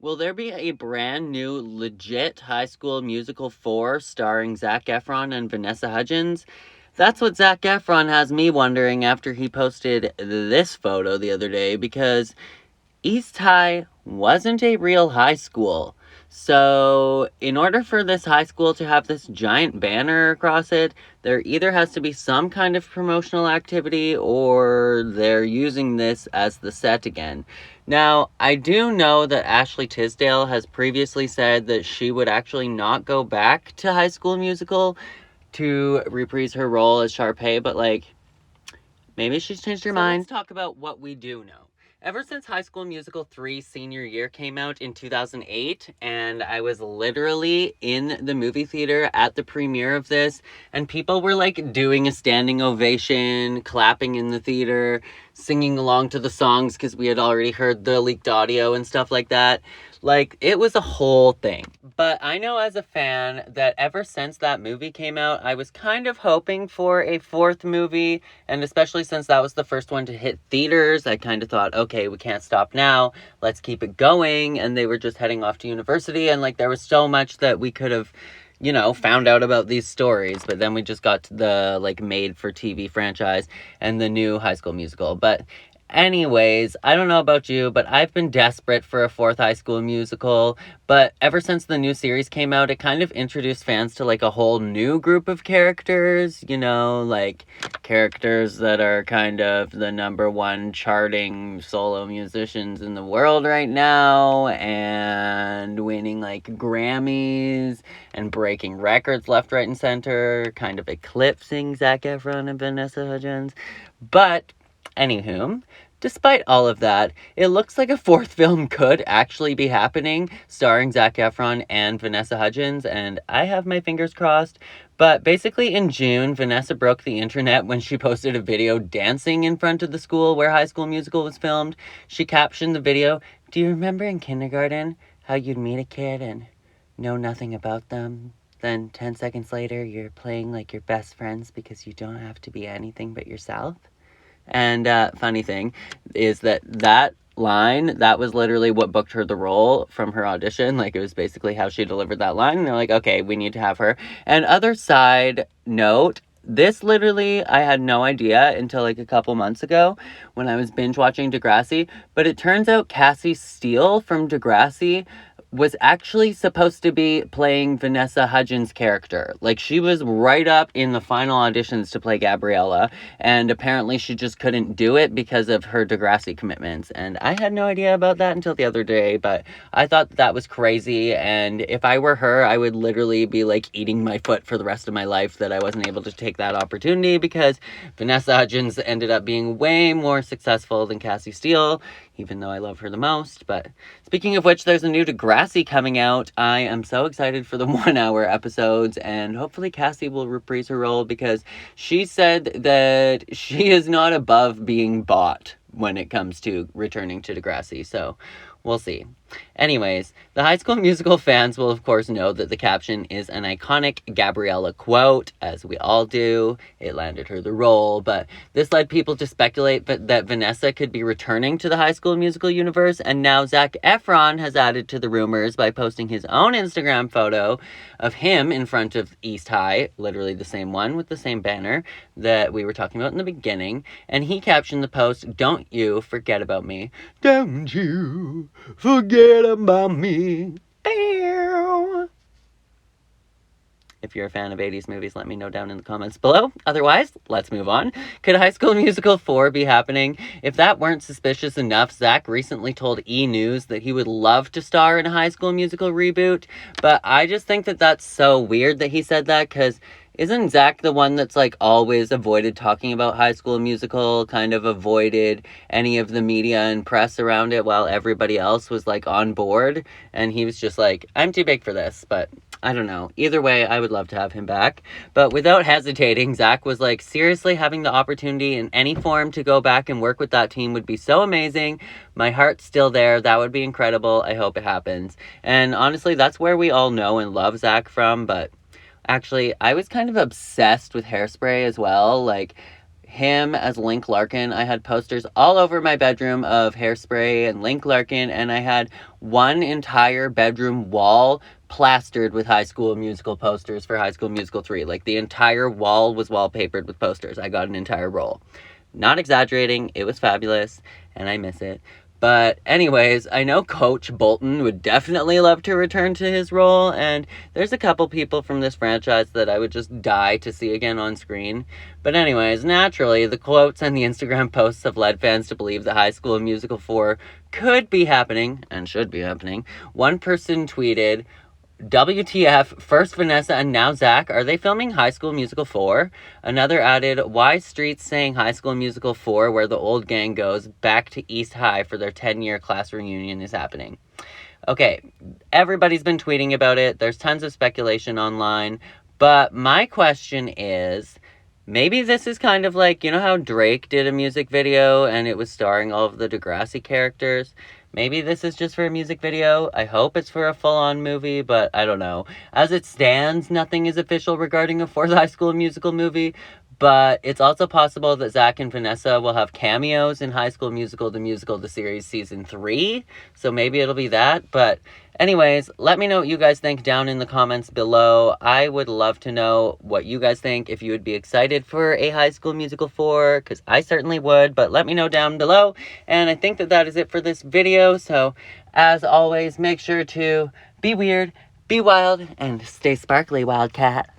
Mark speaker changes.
Speaker 1: Will there be a brand new legit High School Musical 4 starring Zac Efron and Vanessa Hudgens? That's what Zac Efron has me wondering after he posted this photo the other day, because East High wasn't a real high school. So, in order for this high school to have this giant banner across it, there either has to be some kind of promotional activity or they're using this as the set again. Now, I do know that Ashley Tisdale has previously said that she would actually not go back to High School Musical to reprise her role as Sharpay, but maybe she's changed her mind. Let's talk about what we do know. Ever since High School Musical 3 senior year came out in 2008, and I was literally in the movie theater at the premiere of this, and people were doing a standing ovation, clapping in the theater, singing along to the songs because we had already heard the leaked audio and stuff like that. It was a whole thing. But I know as a fan that ever since that movie came out, I was kind of hoping for a fourth movie, and especially since that was the first one to hit theaters, I kind of thought, okay, we can't stop now, let's keep it going, and they were just heading off to university, and there was so much that we could have, found out about these stories, but then we just got to the, made-for-TV franchise and the new High School Musical. But anyways, I don't know about you, but I've been desperate for a fourth High School Musical. But ever since the new series came out, it kind of introduced fans to a whole new group of characters, characters that are kind of the number one charting solo musicians in the world right now, and winning Grammys and breaking records left, right, and center, kind of eclipsing Zac Efron and Vanessa Hudgens. But anywho, despite all of that, it looks like a fourth film could actually be happening, starring Zac Efron and Vanessa Hudgens, and I have my fingers crossed. But basically in June, Vanessa broke the internet when she posted a video dancing in front of the school where High School Musical was filmed. She captioned the video, "Do you remember in kindergarten how you'd meet a kid and know nothing about them? Then 10 seconds later, you're playing like your best friends because you don't have to be anything but yourself?" And funny thing is that line, that was literally what booked her the role from her audition. It was basically how she delivered that line. And they're like, okay, we need to have her. And other side note, this literally, I had no idea until a couple months ago when I was binge watching Degrassi. But it turns out Cassie Steele from Degrassi was actually supposed to be playing Vanessa Hudgens' character. She was right up in the final auditions to play Gabriella, and apparently she just couldn't do it because of her Degrassi commitments. And I had no idea about that until the other day, but I thought that was crazy, and if I were her, I would literally be eating my foot for the rest of my life that I wasn't able to take that opportunity, because Vanessa Hudgens ended up being way more successful than Cassie Steele, even though I love her the most. But speaking of which, there's a new Degrassi coming out. I am so excited for the 1-hour episodes, and hopefully Cassie will reprise her role, because she said that she is not above being bought when it comes to returning to Degrassi, so we'll see. Anyways, the High School Musical fans will of course know that the caption is an iconic Gabriella quote, as we all do. It landed her the role, but this led people to speculate that Vanessa could be returning to the High School Musical universe, and now Zac Efron has added to the rumors by posting his own Instagram photo of him in front of East High, literally the same one with the same banner that we were talking about in the beginning, and he captioned the post, "Don't you forget about me. Don't you forget about me." Ew. If you're a fan of 80s movies, let me know down in the comments below. Otherwise, let's move on. Could High School Musical 4 be happening? If that weren't suspicious enough, Zac recently told E! News that he would love to star in a High School Musical reboot, but I just think that that's so weird that he said that, because isn't Zac the one that's always avoided talking about High School Musical, kind of avoided any of the media and press around it while everybody else was on board? And he was just I'm too big for this. But I don't know. Either way, I would love to have him back. But without hesitating, Zac was seriously, having the opportunity in any form to go back and work with that team would be so amazing. My heart's still there. That would be incredible. I hope it happens. And honestly, that's where we all know and love Zac from. But actually, I was kind of obsessed with Hairspray as well. him as Link Larkin. I had posters all over my bedroom of Hairspray and Link Larkin, and I had one entire bedroom wall plastered with High School Musical posters for High School Musical 3. Like, the entire wall was wallpapered with posters. I got an entire roll. Not exaggerating, it was fabulous, and I miss it. But anyways, I know Coach Bolton would definitely love to return to his role, and there's a couple people from this franchise that I would just die to see again on screen. But anyways, naturally, the quotes and the Instagram posts have led fans to believe that High School Musical 4 could be happening, and should be happening. One person tweeted, WTF, first Vanessa and now Zac, are they filming High School Musical 4? Another added, why Streets saying High School Musical 4 where the old gang goes back to East High for their 10-year class reunion is happening. Okay, everybody's been tweeting about it. There's tons of speculation online. But my question is, maybe this is kind of like, you know how Drake did a music video and it was starring all of the Degrassi characters? Maybe this is just for a music video. I hope it's for a full-on movie, but I don't know. As it stands, nothing is official regarding a fourth High School Musical movie, but it's also possible that Zac and Vanessa will have cameos in High School Musical, the series season 3, so maybe it'll be that. But anyways, let me know what you guys think down in the comments below. I would love to know what you guys think, if you would be excited for a High School Musical 4, because I certainly would, but let me know down below. And I think that is it for this video, so as always, make sure to be weird, be wild, and stay sparkly, Wildcat.